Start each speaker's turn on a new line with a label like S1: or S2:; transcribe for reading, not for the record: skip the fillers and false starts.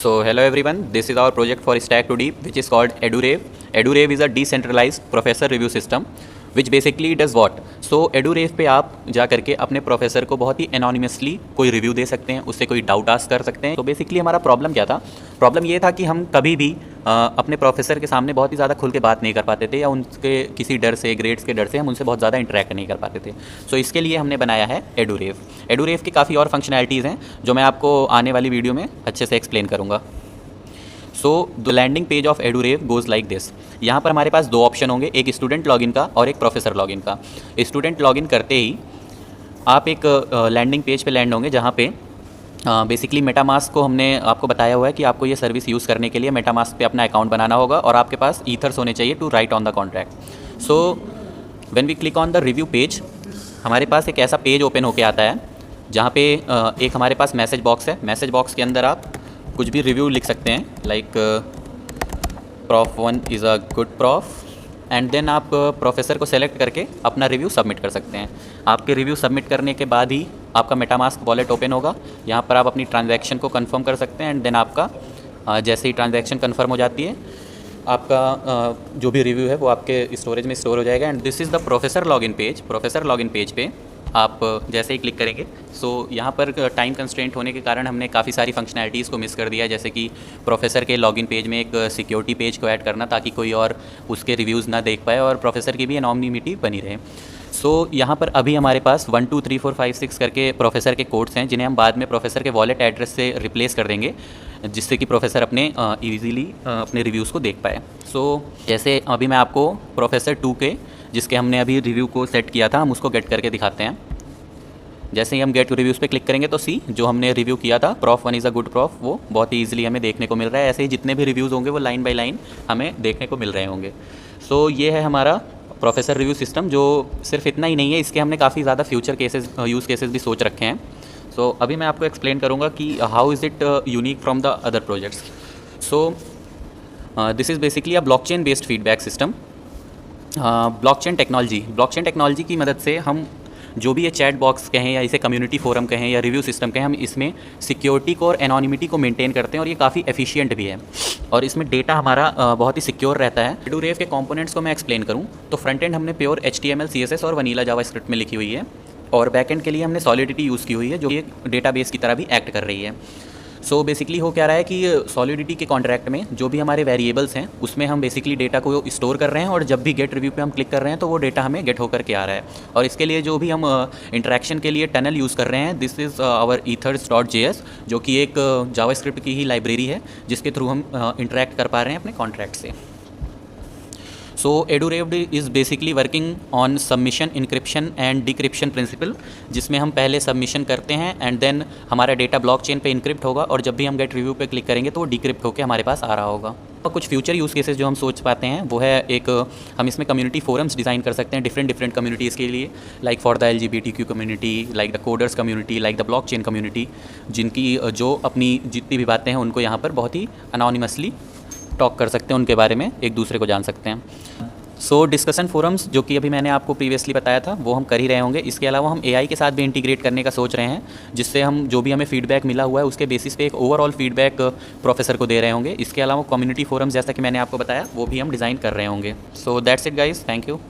S1: So hello everyone, this is our project for Stack2Deep which is called EduRave. EduRave is a decentralized professor review system which basically does what? So EduRave पे आप जा करके अपने professor को बहुत ही anonymously कोई review दे सकते हैं, उससे कोई डाउट आस्क कर सकते हैं। तो बेसिकली हमारा प्रॉब्लम क्या था? प्रॉब्लम ये था कि हम कभी भी अपने प्रोफेसर के सामने बहुत ही ज़्यादा खुल के बात नहीं कर पाते थे, या उनके किसी डर से, ग्रेड्स के डर से हम उनसे बहुत ज़्यादा इंटरेक्ट नहीं कर पाते थे। सो इसके लिए हमने बनाया है EduRave। EduRave की काफ़ी और फंक्शनैलिटीज़ हैं जो मैं आपको आने वाली वीडियो में अच्छे से एक्सप्लेन करूँगा। So the landing page of EduRave goes like this. यहाँ पर हमारे पास दो ऑप्शन होंगे, एक स्टूडेंट लॉगिन का और एक प्रोफेसर लॉगिन का। स्टूडेंट लॉगिन करते ही आप एक लैंडिंग पेज पे लैंड होंगे जहाँ पे बेसिकली मेटामास्क को हमने आपको बताया हुआ है कि आपको ये सर्विस यूज़ करने के लिए मेटामास्क पे अपना अकाउंट बनाना होगा और आपके पास ईथर्स होने चाहिए to write on the contract. So when we click on the review page, हमारे पास एक ऐसा पेज ओपन होके आता है जहाँ पे एक हमारे पास मैसेज बॉक्स है। मैसेज बॉक्स के अंदर आप कुछ भी रिव्यू लिख सकते हैं, like Prof 1 is a good prof, and then आप प्रोफेसर को सेलेक्ट करके अपना रिव्यू सबमिट कर सकते हैं। आपके रिव्यू सबमिट करने के बाद ही आपका मेटामास्क वॉलेट ओपन होगा। यहाँ पर आप अपनी ट्रांजैक्शन को कंफर्म कर सकते हैं, एंड देन आपका जैसे ही ट्रांजैक्शन कंफर्म हो जाती है, आपका जो भी रिव्यू है वो आपके स्टोरेज में स्टोर हो जाएगा। And this is the professor login page. Professor login page पे आप जैसे ही क्लिक करेंगे, सो यहाँ पर टाइम कंस्ट्रेंट होने के कारण हमने काफ़ी सारी फंक्शनैलिटीज़ को मिस कर दिया है, जैसे कि प्रोफेसर के लॉगिन पेज में एक सिक्योरिटी पेज को ऐड करना ताकि कोई और उसके रिव्यूज़ ना देख पाए और प्रोफेसर की भी एनोनिमिटी बनी रहे। सो यहाँ पर अभी हमारे पास 1 2 3 4 5 6 करके प्रोफेसर के कोड्स हैं जिन्हें हम बाद में प्रोफेसर के वॉलेट एड्रेस से रिप्लेस कर देंगे, जिससे कि प्रोफेसर अपने ईजीली अपने रिव्यूज़ को देख पाए। सो जैसे अभी मैं आपको प्रोफेसर 2 के जिसके हमने अभी रिव्यू को सेट किया था, हम उसको गेट करके दिखाते हैं। जैसे ही हम गेट रिव्यूज़ पे क्लिक करेंगे तो सी जो हमने रिव्यू किया था Prof 1 is a good prof, वो बहुत ही ईजिली हमें देखने को मिल रहा है। ऐसे ही जितने भी रिव्यूज़ होंगे वो लाइन बाय लाइन हमें देखने को मिल रहे होंगे। सो ये है हमारा प्रोफेसर रिव्यू सिस्टम, जो सिर्फ इतना ही नहीं है, इसके हमने काफ़ी ज़्यादा फ्यूचर केसेस, यूज़ केसेस भी सोच रखे हैं। सो अभी मैं आपको एक्सप्लेन करूँगा कि how is it unique from the other projects. So this is basically a blockchain based feedback system. Blockchain technology की मदद से हम जो भी ये चैट बॉक्स कहें या इसे कम्युनिटी फोरम कहें या रिव्यू सिस्टम कहें, हम इसमें सिक्योरिटी को और एनोनिमिटी को मेंटेन करते हैं और ये काफ़ी एफिशिएंट भी है और इसमें डेटा हमारा बहुत ही सिक्योर रहता है। EduRave के कंपोनेंट्स को मैं एक्सप्लेन करूँ तो फ्रंट एंड हमने प्योर HTML CSS और वनीला जावास्क्रिप्ट में लिखी हुई है, और बैक एंड के लिए हमने सॉलिडिटी यूज़ की हुई है जो एक डेटाबेस की तरह भी एक्ट कर रही है। सो बेसिकली हो क्या रहा है कि सॉलिडिटी के कॉन्ट्रैक्ट में जो भी हमारे वेरिएबल्स हैं उसमें हम बेसिकली डेटा को स्टोर कर रहे हैं, और जब भी गेट रिव्यू पे हम क्लिक कर रहे हैं तो वो डेटा हमें गेट होकर के आ रहा है। और इसके लिए जो भी हम इंटरेक्शन के लिए टनल यूज़ कर रहे हैं, दिस इज़ आवर ethers.js, जो कि एक जावास्क्रिप्ट की ही लाइब्रेरी है जिसके थ्रू हम इंटरेक्ट कर पा रहे हैं अपने कॉन्ट्रैक्ट से। So EduRave is basically working on submission, encryption and decryption principle, जिसमें हम पहले सबमिशन करते हैं एंड देन हमारा डेटा ब्लॉकचेन पे इंक्रिप्ट होगा, और जब भी हम गेट रिव्यू पे क्लिक करेंगे तो वो डिक्रिप्ट होकर हमारे पास आ रहा होगा। और कुछ फ्यूचर यूज़ केसेस जो हम सोच पाते हैं वो है, एक हम इसमें कम्युनिटी फोरम्स डिज़ाइन कर सकते हैं डिफरेंट कम्युनिटीज़ के लिए, like for the LGBTQ community, like the coders community, like the blockchain community, जिनकी जो अपनी जितनी भी बातें हैं उनको यहाँ पर बहुत ही अनोनिमसली टॉक कर सकते हैं, उनके बारे में एक दूसरे को जान सकते हैं। सो डिस्कशन फोरम्स जो कि अभी मैंने आपको प्रीवियसली बताया था वो हम कर ही रहे होंगे। इसके अलावा हम AI के साथ भी इंटीग्रेट करने का सोच रहे हैं, जिससे हम जो भी हमें फीडबैक मिला हुआ है उसके बेसिस पे एक ओवरऑल फीडबैक प्रोफेसर को दे रहे होंगे। इसके अलावा कम्युनिटी फोरम्स जैसा कि मैंने आपको बताया वो भी हम डिज़ाइन कर रहे होंगे। So that's it guys, thank you.